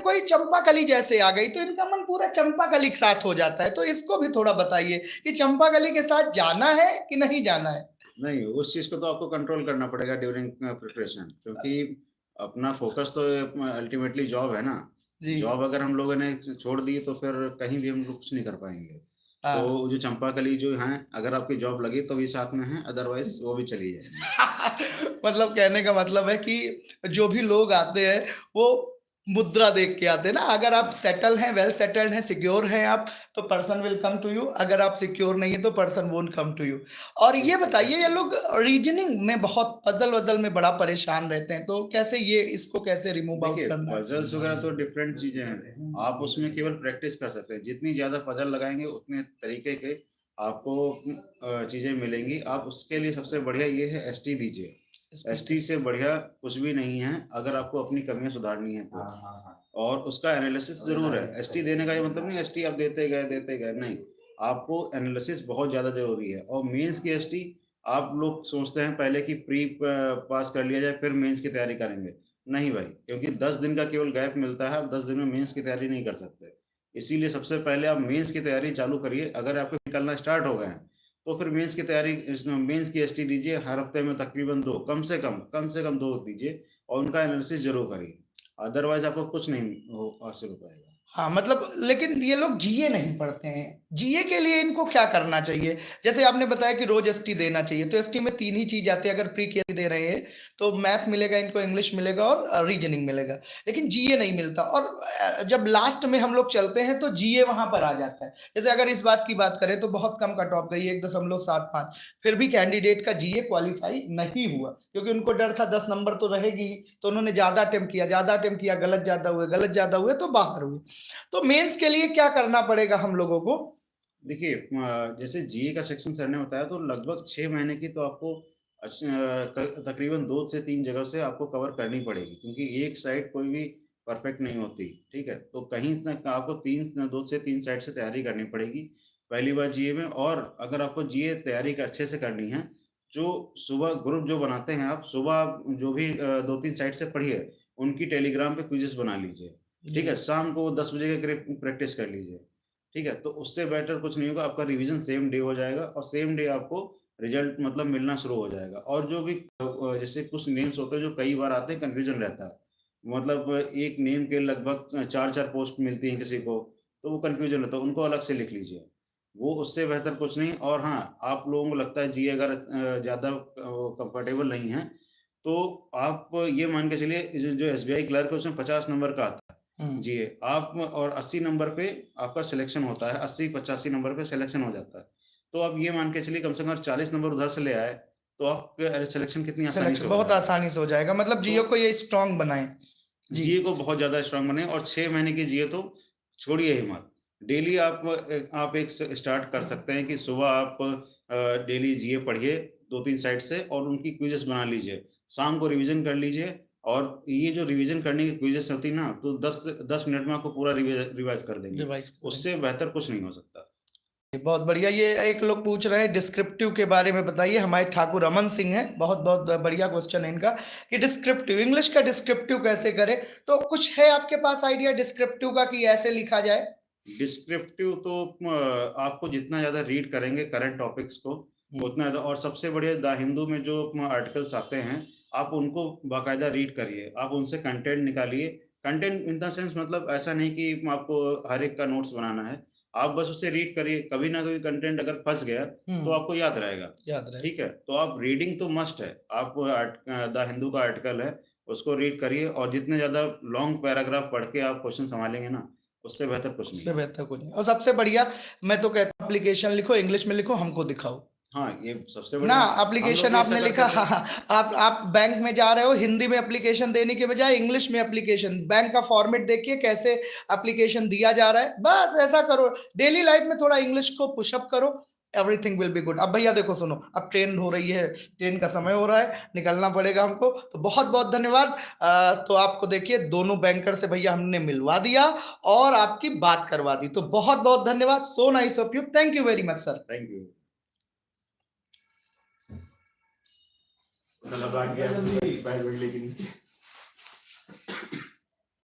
कोई चंपाकली जैसे आ गई तो इनका मन पूरा चंपाकली के साथ हो जाता है। तो इसको भी थोड़ा बताइए कि चंपाकली के साथ जाना है कि नहीं जाना है। नहीं, उस चीज़ को तो आपको कंट्रोल करना पड़ेगा ड्यूरिंग प्रिपरेशन, क्योंकि अपना फ़ोकस तो अल्टीमेटली जॉब है ना। जी। जॉब अगर हम लोगों ने छोड़ दी तो फिर कहीं भी हम लोग कुछ नहीं कर पाएँगे। हाँ। तो जो चंपाकली जो हैं, अगर आपकी जॉब लगी तो भी साथ में हैं, अदरवाइज़ वो भी चली जाएँगी। मतलब कहने का मतलब है कि जो भी लोग आते हैं वो मुद्रा देख के आते हैं ना। अगर आप सेटल हैं, वेल सेटल्ड हैं, सिक्योर हैं आप, तो person will come to you. अगर आप सिक्योर नहीं है तो person won't come to you. और ये बताइए, ये लोग रीजनिंग में बहुत पजल वजल में बड़ा परेशान रहते हैं, तो कैसे ये इसको कैसे रिमूव आउट देखिए, करना है? पज़ल्स वगैरह तो डिफरेंट चीज़ें हैं। आप उसमें केवल प्रैक्टिस कर सकते हैं। जितनी ज़्यादा पज़ल लगाएँगे, उतने तरीके के आपको चीज़ें मिलेंगी। आप उसके लिए सबसे बढ़िया ये है एसटी दीजिए। एसटी से बढ़िया कुछ भी नहीं है, अगर आपको अपनी कमियाँ सुधारनी है तो। और उसका एनालिसिस ज़रूर है। एसटी देने का ये मतलब नहीं एसटी आप देते गए, नहीं। आपको एनालिसिस बहुत ज़्यादा ज़रूरी है और मेंस की एसटी आप लोग सोचते हैं पहले कि प्री पास कर लिया जाए, फिर मेंस की तैयारी करेंगे। नहीं भाई, क्योंकि 10 दिन का केवल गैप मिलता है, आप 10 दिन में मेंस की तैयारी नहीं कर सकते। इसीलिए सबसे पहले आप मेंस की तैयारी चालू करिए, अगर आपके निकलना स्टार्ट हो गए हैं, तो फिर मेंस की एसटी दीजिए, हर हफ्ते में तकरीबन 2 कम से कम 2 दीजिए और उनका एनालिसिस ज़रूर करिए। अदरवाइज़ आपको कुछ नहीं हो हासिल हो पाएगा। हाँ, मतलब लेकिन ये लोग जीए नहीं पढ़ते हैं। जीए के लिए इनको क्या करना चाहिए? जैसे आपने बताया कि रोज़ एसटी देना चाहिए, तो एसटी में 3 ही चीज़ आती है। अगर प्री के दे रहे हैं, तो मैथ मिलेगा इनको, इंग्लिश मिलेगा और रीजनिंग मिलेगा। लेकिन जीए नहीं मिलता और जब लास्ट में हम लोग चलते हैं, तो जीए वहाँ पर आ जाता है। जैसे अगर इस बात की बात करें, तो बहुत कम कट ऑफ गई है, 1.75। फिर भी कैंडिडेट का जीए क्वालीफाई नहीं हुआ, क्योंकि उनको डर था 10 नंबर तो रहेगी ही, तो उन्होंने ज़्यादा अटेम्प्ट किया, गलत ज़्यादा हुए, तो बाहर हुए। तो मेंस के लिए क्या करना पड़ेगा हम लोगों को? देखिए जैसे जीए का सेक्शन सर ने बताया तो लगभग 6 महीने की तो आपको तकरीबन 2 से 3 जगह से आपको कवर करनी पड़ेगी, क्योंकि एक साइड कोई भी परफेक्ट नहीं होती, ठीक है? तो कहीं न आपको 2 से 3 साइड से तैयारी करनी पड़ेगी, पहली बार जीए में। और अगर आपको जीए तैयारी अच्छे से करनी है, जो सुबह ग्रुप जो बनाते हैं आप, सुबह आप जो भी 2-3 साइट से पढ़िए, उनकी टेलीग्राम पे क्विज़ेस बना लीजिए, ठीक जी। है? शाम को 10 बजे के करीब प्रैक्टिस कर लीजिए। ठीक है? तो उससे बेटर कुछ नहीं होगा, आपका रिवीज़न सेम डे हो जाएगा और सेम डे आपको रिज़ल्ट मतलब मिलना शुरू हो जाएगा। और जो भी जैसे कुछ नेम्स होते हैं जो कई बार आते हैं, कन्फ्यूज़न रहता है। मतलब एक नेम के लगभग 4-4 पोस्ट मिलती हैं किसी को, तो वो कन्फ्यूज़न रहता है, उनको अलग से लिख लीजिए। वो उससे बेहतर कुछ नहीं। और हाँ, आप लोगों को लगता है जीए अगर ज़्यादा कंफर्टेबल नहीं है, तो आप ये मान के चलिए जो जो एसबीआई क्लर्क है उसमें 50 नंबर का आता है। हुँ। जी, आप और 80 नंबर पे आपका सिलेक्शन होता है, 80-85 नंबर पे सिलेक्शन हो जाता है। तो आप ये मान के चलिए कम से कम 40 नंबर उधर से ले आए, तो आपका सिलेक्शन कितनी आसानी से सिलेक्शन हो बहुत जाएगा। आसानी से हो जाएगा, मतलब तो जीओ को ये स्ट्रॉन्ग बनाएँ। जी। जीए को बहुत ज़्यादा स्ट्रॉन्ग बनाएँ और 6 महीने की जीए तो छोड़िए ही मत। डेली आप एक स्टार्ट कर सकते हैं कि सुबह आप डेली जीए पढ़िए 2-3 साइड से और उनकी क्विज़ेस बना लीजिए। शाम को रिवीज़न कर लीजिए और ये जो रिवीज़न करने की क्विज़ेस होती है ना, तो 10 मिनट में आपको पूरा रिवाइज़ कर देंगी। रिवाइज़ करें। उससे बेहतर कुछ नहीं हो सकता। बहुत बढ़िया। ये एक लोग पूछ रहे हैं डिस्क्रिप्टिव के बारे में बताइए। हमारे ठाकुर रमन सिंह हैं, बहुत-बहुत बढ़िया क्वेश्चन है इनका कि डिस्क्रिप्टिव, इंग्लिश का डिस्क्रिप्टिव कैसे करें? तो कुछ है आपके पास आइडिया डिस्क्रिप्टिव का कि ऐसे लिखा जाए? डिस्क्रिप्टिव तो आपको जितना ज़्यादा रीड करेंगे करंट टॉपिक्स को, हुँ। उतना ज़्यादा। और सबसे बढ़िया द हिंदू में जो आर्टिकल्स आते हैं, आप उनको बाकायदा रीड करिए। आप उनसे कंटेंट निकालिए। कंटेंट इन द सेंस मतलब ऐसा नहीं कि आपको हर एक का नोट्स बनाना है। आप बस उसे रीड करिए, कभी ना कभी कंटेंट अगर फँस गया, तो हुँ, आपको याद रहेगा। याद रहे। ठीक है? तो आप रीडिंग तो मस्ट है। आप द हिंदू का आर्टिकल है, उसको रीड करिए और जितने ज़्यादा लॉन्ग पैराग्राफ पढ़ के आप क्वेश्चन सँभालेंगे ना, उससे बेहतर कुछ नहीं उससे है। बेहतर कुछ नहीं और सबसे बढ़िया मैं तो कहता हूँ एप्लीकेशन लिखो, इंग्लिश में लिखो, हमको दिखाओ। हाँ, ये सबसे ना बढ़िया। हम लोग एप्लीकेशन भी ऐसा आपने करते लिखा, थे। हाँ, हाँ, आप बैंक में जा रहे हो, हिंदी में एप्लीकेशन देने के बजाय इंग्लिश में एप्लीकेशन, बैंक का फॉर्मेट देखिए कैसे एप्लीकेशन दिया जा रहा है, बस ऐसा करो। डेली लाइफ में थोड़ा इंग्लिश को पुशअप करो, एवरीथिंग विल बी गुड। अब भैया देखो सुनो, अब ट्रेन हो रही है, ट्रेन का समय हो रहा है, निकलना पड़ेगा हमको, तो बहुत बहुत धन्यवाद। तो आपको देखिए दोनों बैंकर से भैया हमने मिलवा दिया और आपकी बात करवा दी, तो बहुत बहुत धन्यवाद। So nice of you, thank you very much sir. Thank you. चलो भाग गया बैग वैग लेके नीचे।